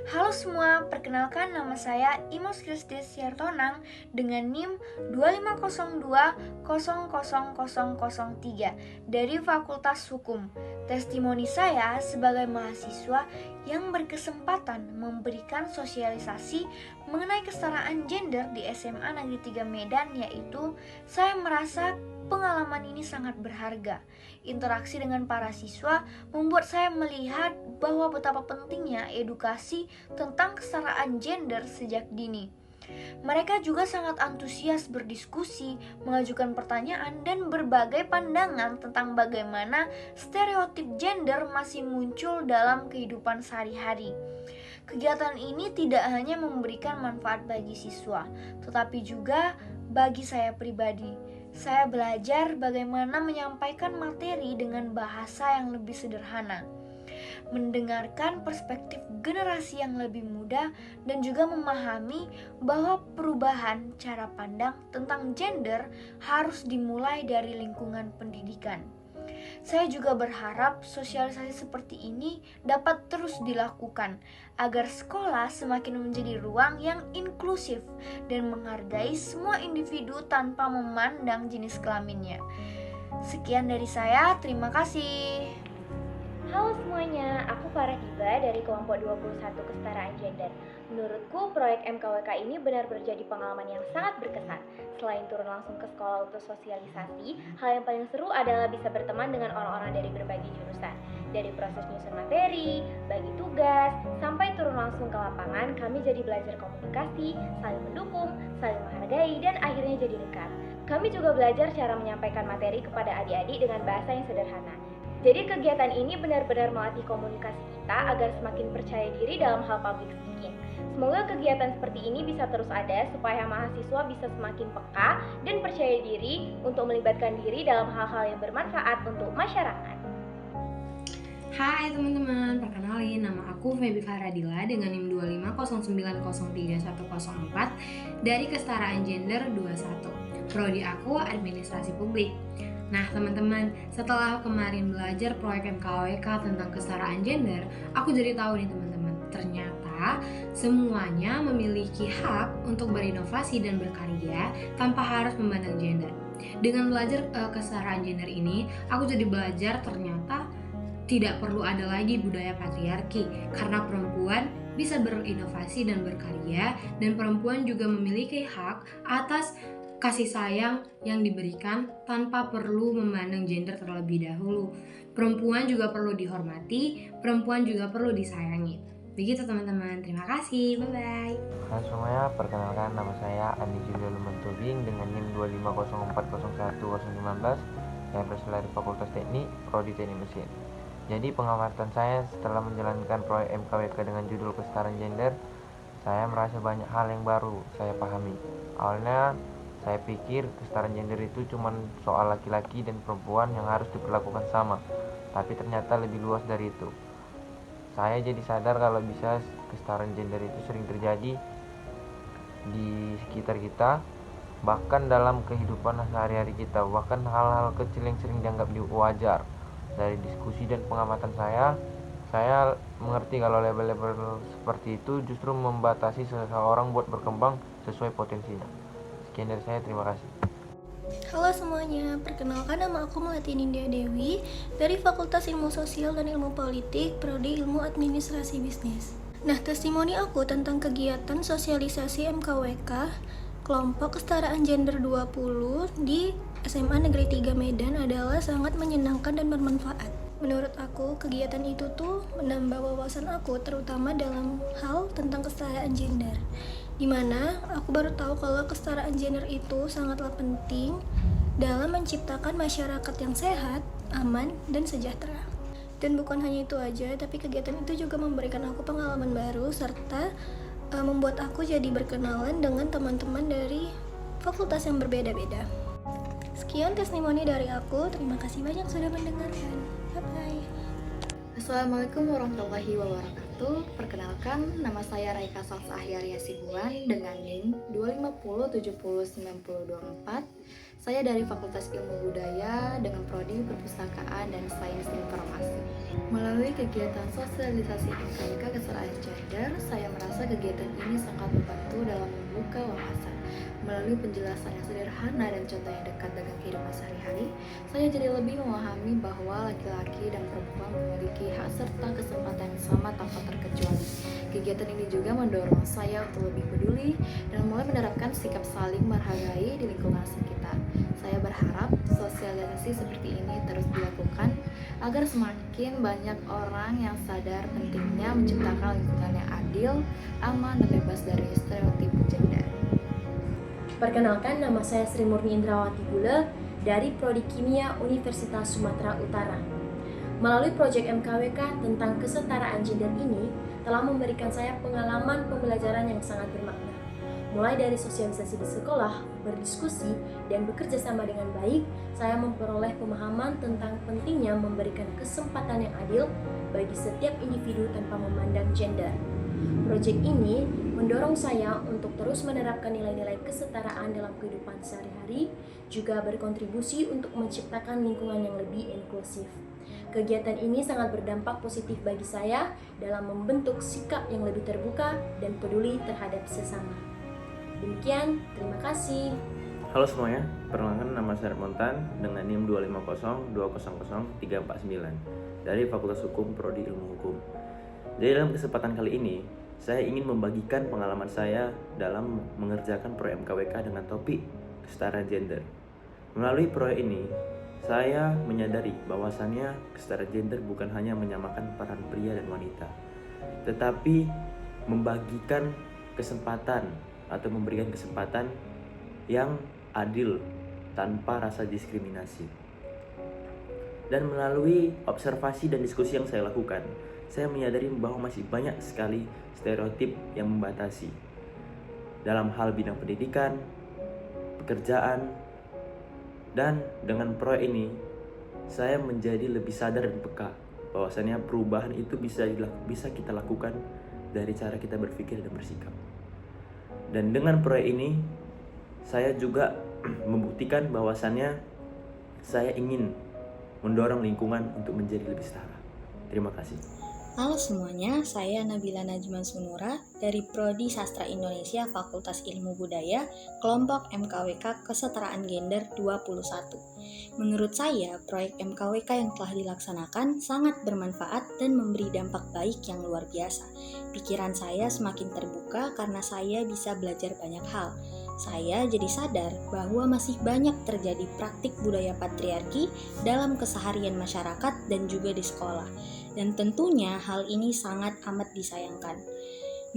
Halo semua, perkenalkan nama saya Imos Kristis Yartonang dengan NIM 250200003 dari Fakultas Hukum. Testimoni saya sebagai mahasiswa yang berkesempatan memberikan sosialisasi mengenai kesetaraan gender di SMA Negeri 3 Medan, yaitu saya merasa pengalaman ini sangat berharga. Interaksi dengan para siswa membuat saya melihat bahwa betapa pentingnya edukasi tentang kesetaraan gender sejak dini. Mereka juga sangat antusias berdiskusi, mengajukan pertanyaan, dan berbagai pandangan tentang bagaimana stereotip gender masih muncul dalam kehidupan sehari-hari. Kegiatan ini tidak hanya memberikan manfaat bagi siswa, tetapi juga bagi saya pribadi. Saya belajar bagaimana menyampaikan materi dengan bahasa yang lebih sederhana, mendengarkan perspektif generasi yang lebih muda, dan juga memahami bahwa perubahan cara pandang tentang gender harus dimulai dari lingkungan pendidikan. Saya juga berharap sosialisasi seperti ini dapat terus dilakukan agar sekolah semakin menjadi ruang yang inklusif dan menghargai semua individu tanpa memandang jenis kelaminnya. Sekian dari saya, terima kasih. Halo semuanya, aku Farah Hiba dari kelompok 21 Kesetaraan Gender. Menurutku, proyek MKWK ini benar-benar jadi pengalaman yang sangat berkesan. Selain turun langsung ke sekolah untuk sosialisasi, hal yang paling seru adalah bisa berteman dengan orang-orang dari berbagai jurusan. Dari proses nyusun materi, bagi tugas, sampai turun langsung ke lapangan, kami jadi belajar komunikasi, saling mendukung, saling menghargai, dan akhirnya jadi dekat. Kami juga belajar cara menyampaikan materi kepada adik-adik dengan bahasa yang sederhana. Jadi kegiatan ini benar-benar melatih komunikasi kita agar semakin percaya diri dalam hal public speaking. Semoga kegiatan seperti ini bisa terus ada supaya mahasiswa bisa semakin peka dan percaya diri untuk melibatkan diri dalam hal-hal yang bermanfaat untuk masyarakat. Hai teman-teman, perkenalin nama aku Feby Faradila dengan NIM 250903104 dari Kesetaraan Gender 21. Prodi aku Administrasi Publik. Nah teman-teman, setelah kemarin belajar proyek MKWK tentang kesetaraan gender, aku jadi tahu nih teman-teman, ternyata semuanya memiliki hak untuk berinovasi dan berkarya tanpa harus memandang gender. Dengan belajar kesetaraan gender ini, aku jadi belajar ternyata tidak perlu ada lagi budaya patriarki, karena perempuan bisa berinovasi dan berkarya, dan perempuan juga memiliki hak atas kasih sayang yang diberikan tanpa perlu memandang gender terlebih dahulu. Perempuan juga perlu dihormati, perempuan juga perlu disayangi. Begitu teman-teman, terima kasih, bye-bye. Halo semuanya, perkenalkan nama saya Andi Julio Lumantubing dengan NIM 250401019 yang berasal dari Fakultas Teknik, Prodi Teknik Mesin. Jadi pengamatan saya setelah menjalankan proyek MKWK dengan judul kesetaraan gender, saya merasa banyak hal yang baru saya pahami. Awalnya saya pikir kesetaraan gender itu cuma soal laki-laki dan perempuan yang harus diperlakukan sama, tapi ternyata lebih luas dari itu. Saya jadi sadar kalau bisa kesetaraan gender itu sering terjadi di sekitar kita, bahkan dalam kehidupan sehari-hari kita, bahkan hal-hal kecil yang sering dianggap wajar. Dari diskusi dan pengamatan saya mengerti kalau label-label seperti itu justru membatasi seseorang buat berkembang sesuai potensinya. Sekian dari saya, terima kasih. Halo semuanya, perkenalkan nama aku Melati Nindya Dewi dari Fakultas Ilmu Sosial dan Ilmu Politik, Prodi Ilmu Administrasi Bisnis. Nah, testimoni aku tentang kegiatan sosialisasi MKWK kelompok kesetaraan gender 20 di SMA Negeri 3 Medan adalah sangat menyenangkan dan bermanfaat. Menurut aku, kegiatan itu tuh menambah wawasan aku terutama dalam hal tentang kesetaraan gender. Dimana aku baru tahu kalau kesetaraan gender itu sangatlah penting dalam menciptakan masyarakat yang sehat, aman, dan sejahtera. Dan bukan hanya itu aja, tapi kegiatan itu juga memberikan aku pengalaman baru serta membuat aku jadi berkenalan dengan teman-teman dari fakultas yang berbeda-beda. Sekian testimoni dari aku, terima kasih banyak sudah mendengarkan. Bye-bye. Assalamualaikum warahmatullahi wabarakatuh. Perkenalkan, nama saya Raika Salsa Ahyari Hasibuan dengan NIM 250709024. Saya dari Fakultas Ilmu Budaya dengan Prodi Perpustakaan dan Sains Informasi. Melalui kegiatan sosialisasi MKWK kesetaraan gender, saya kegiatan ini sangat membantu dalam membuka wawasan. Melalui penjelasan yang sederhana dan contoh yang dekat dengan kehidupan sehari-hari, saya jadi lebih memahami bahwa laki-laki dan perempuan memiliki hak serta kesempatan yang sama tanpa terkecuali. Kegiatan ini juga mendorong saya untuk lebih peduli dan mulai menerapkan sikap saling menghargai di lingkungan sekitar. Saya berharap sosialisasi seperti ini terus dilakukan agar semakin banyak orang yang sadar pentingnya menciptakan lingkungan yang adil, aman, dan bebas dari stereotip gender. Perkenalkan, nama saya Sri Murni Indrawati Gule dari Prodi Kimia Universitas Sumatera Utara. Melalui proyek MKWK tentang kesetaraan gender ini telah memberikan saya pengalaman pembelajaran yang sangat bermakna. Mulai dari sosialisasi di sekolah, berdiskusi, dan bekerja sama dengan baik, saya memperoleh pemahaman tentang pentingnya memberikan kesempatan yang adil bagi setiap individu tanpa memandang gender. Proyek ini mendorong saya untuk terus menerapkan nilai-nilai kesetaraan dalam kehidupan sehari-hari, juga berkontribusi untuk menciptakan lingkungan yang lebih inklusif. Kegiatan ini sangat berdampak positif bagi saya dalam membentuk sikap yang lebih terbuka dan peduli terhadap sesama. Demikian, terima kasih. Halo semuanya, perkenalkan nama saya Montan dengan NIM 250200349 dari Fakultas Hukum Prodi Ilmu Hukum. Jadi dalam kesempatan kali ini, saya ingin membagikan pengalaman saya dalam mengerjakan proyek MKWK dengan topik kesetaraan gender. Melalui proyek ini, saya menyadari bahwasannya kesetaraan gender bukan hanya menyamakan peran pria dan wanita, tetapi membagikan kesempatan atau memberikan kesempatan yang adil tanpa rasa diskriminasi. Dan melalui observasi dan diskusi yang saya lakukan, saya menyadari bahwa masih banyak sekali stereotip yang membatasi dalam hal bidang pendidikan, pekerjaan, dan dengan proyek ini saya menjadi lebih sadar dan peka bahwasannya perubahan itu bisa kita lakukan dari cara kita berpikir dan bersikap. Dan dengan proyek ini saya juga membuktikan bahwasannya saya ingin mendorong lingkungan untuk menjadi lebih setara. Terima kasih. Halo semuanya, saya Nabila Najman Sunura dari Prodi Sastra Indonesia Fakultas Ilmu Budaya, kelompok MKWK Kesetaraan Gender 21. Menurut saya, proyek MKWK yang telah dilaksanakan sangat bermanfaat dan memberi dampak baik yang luar biasa. Pikiran saya semakin terbuka karena saya bisa belajar banyak hal. Saya jadi sadar bahwa masih banyak terjadi praktik budaya patriarki dalam keseharian masyarakat dan juga di sekolah. Dan tentunya hal ini sangat amat disayangkan.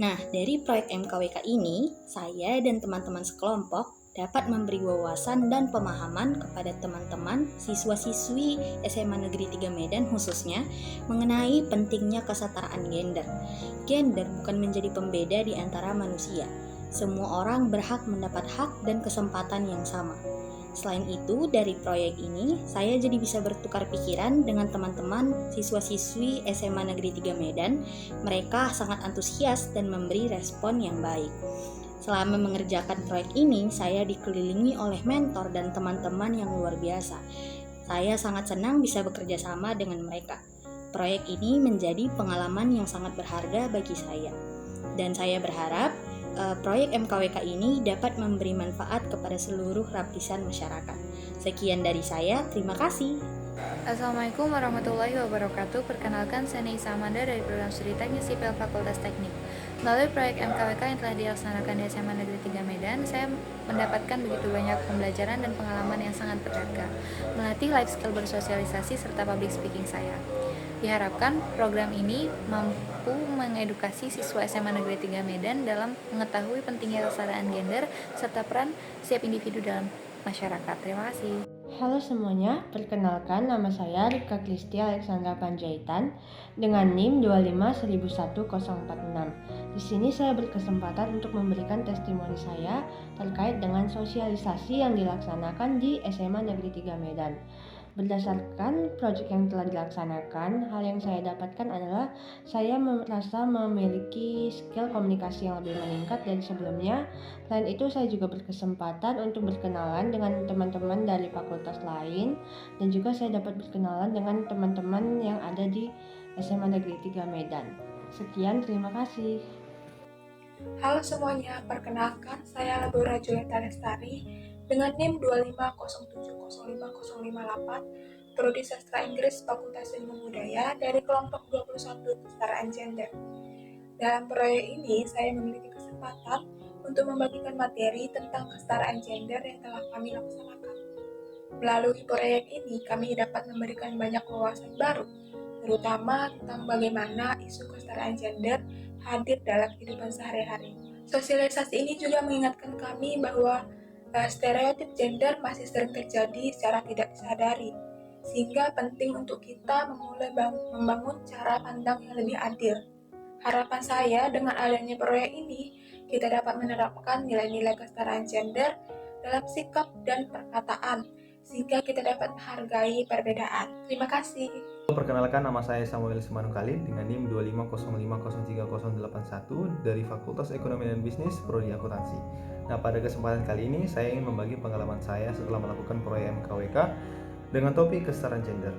Nah, dari proyek MKWK ini, saya dan teman-teman sekelompok dapat memberi wawasan dan pemahaman kepada teman-teman siswa-siswi SMA Negeri 3 Medan khususnya mengenai pentingnya kesetaraan gender. Gender bukan menjadi pembeda di antara manusia. Semua orang berhak mendapat hak dan kesempatan yang sama. Selain itu, dari proyek ini, saya jadi bisa bertukar pikiran dengan teman-teman siswa-siswi SMA Negeri 3 Medan. Mereka sangat antusias dan memberi respon yang baik. Selama mengerjakan proyek ini, saya dikelilingi oleh mentor dan teman-teman yang luar biasa. Saya sangat senang bisa bekerja sama dengan mereka. Proyek ini menjadi pengalaman yang sangat berharga bagi saya. Dan saya berharap proyek MKWK ini dapat memberi manfaat kepada seluruh lapisan masyarakat. Sekian dari saya, terima kasih. Assalamualaikum warahmatullahi wabarakatuh. Perkenalkan, saya Neisa Amanda dari program Studi Teknik Sipil Fakultas Teknik. Melalui proyek MKWK yang telah dilaksanakan di SMA Negeri 3 Medan, saya mendapatkan begitu banyak pembelajaran dan pengalaman yang sangat berharga, melatih life skill bersosialisasi serta public speaking saya. Diharapkan program ini mampu mengedukasi siswa SMA Negeri 3 Medan dalam mengetahui pentingnya kesetaraan gender serta peran setiap individu dalam masyarakat. Terima kasih. Halo semuanya, perkenalkan nama saya Rika Kristia Alexandra Panjaitan dengan NIM 2511046. Di sini saya berkesempatan untuk memberikan testimoni saya terkait dengan sosialisasi yang dilaksanakan di SMA Negeri 3 Medan. Berdasarkan proyek yang telah dilaksanakan, hal yang saya dapatkan adalah saya merasa memiliki skill komunikasi yang lebih meningkat dari sebelumnya. Selain itu, saya juga berkesempatan untuk berkenalan dengan teman-teman dari fakultas lain, dan juga saya dapat berkenalan dengan teman-teman yang ada di SMA Negeri 3 Medan. Sekian, terima kasih. Halo semuanya, perkenalkan saya Labora Julieta Lestari dengan NIM 250705058, Prodi Sastra Inggris Fakultas Ilmu Budaya dari kelompok 21 Kesetaraan Gender. Dalam proyek ini, saya memiliki kesempatan untuk membagikan materi tentang kesetaraan gender yang telah kami laksanakan. Melalui proyek ini, kami dapat memberikan banyak wawasan baru, terutama tentang bagaimana isu kesetaraan gender hadir dalam kehidupan sehari-hari. Sosialisasi ini juga mengingatkan kami bahwa stereotip gender masih sering terjadi secara tidak disadari, sehingga penting untuk kita memulai membangun cara pandang yang lebih adil. Harapan saya dengan adanya proyek ini, kita dapat menerapkan nilai-nilai kesetaraan gender dalam sikap dan perkataan, sehingga kita dapat menghargai perbedaan. Terima kasih. Perkenalkan, nama saya Samuel Simanung Khalid dengan NIM 250503081 dari Fakultas Ekonomi dan Bisnis Prodi Akuntansi. Nah, pada kesempatan kali ini saya ingin membagi pengalaman saya setelah melakukan proyek MKWK dengan topik kesetaraan gender.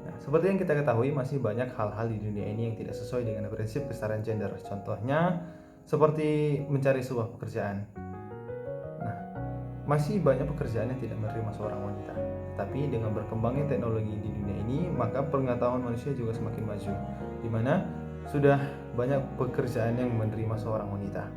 Nah, seperti yang kita ketahui, masih banyak hal-hal di dunia ini yang tidak sesuai dengan prinsip kesetaraan gender. Contohnya seperti mencari sebuah pekerjaan. Nah, masih banyak pekerjaan yang tidak menerima seorang wanita. Tapi dengan berkembangnya teknologi di dunia ini, maka pengetahuan manusia juga semakin maju, di mana sudah banyak pekerjaan yang menerima seorang wanita.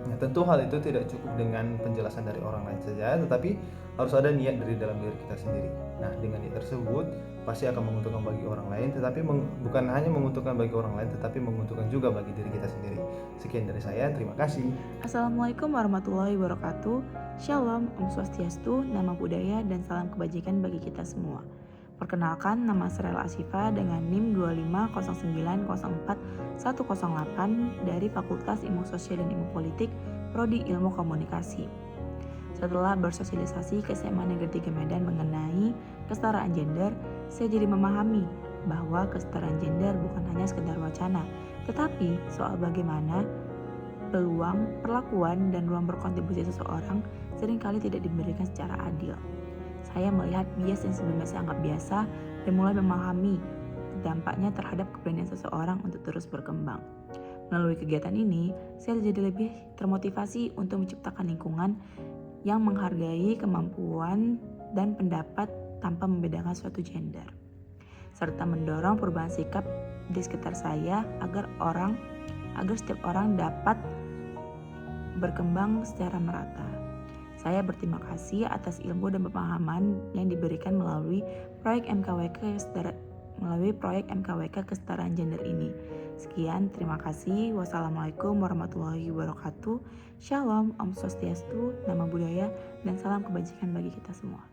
Nah, tentu hal itu tidak cukup dengan penjelasan dari orang lain saja, tetapi harus ada niat dari dalam diri kita sendiri. Nah, dengan niat tersebut pasti akan menguntungkan bagi orang lain, tetapi bukan hanya menguntungkan bagi orang lain, tetapi menguntungkan juga bagi diri kita sendiri. Sekian dari saya, terima kasih. Assalamualaikum warahmatullahi wabarakatuh. Shalom, Om Swastiastu, nama budaya dan salam kebajikan bagi kita semua. Perkenalkan, nama Srel Asifa dengan NIM 250904108 dari Fakultas Ilmu Sosial dan Ilmu Politik, Prodi Ilmu Komunikasi. Setelah bersosialisasi ke SMA Negeri 3 Medan mengenai kesetaraan gender, saya jadi memahami bahwa kesetaraan gender bukan hanya sekedar wacana, tetapi soal bagaimana peluang, perlakuan, dan ruang berkontribusi seseorang seringkali tidak diberikan secara adil. Saya melihat bias yang sebelumnya saya anggap biasa dan mulai memahami dampaknya terhadap keberanian seseorang untuk terus berkembang. Melalui kegiatan ini, saya jadi lebih termotivasi untuk menciptakan lingkungan yang menghargai kemampuan dan pendapat tanpa membedakan suatu gender, serta mendorong perubahan sikap di sekitar saya agar setiap orang dapat berkembang secara merata. Saya berterima kasih atas ilmu dan pemahaman yang diberikan melalui proyek MKWK kesetaraan gender ini. Sekian, terima kasih. Wassalamualaikum warahmatullahi wabarakatuh. Shalom, Om Swastiastu, nama budaya, dan salam kebajikan bagi kita semua.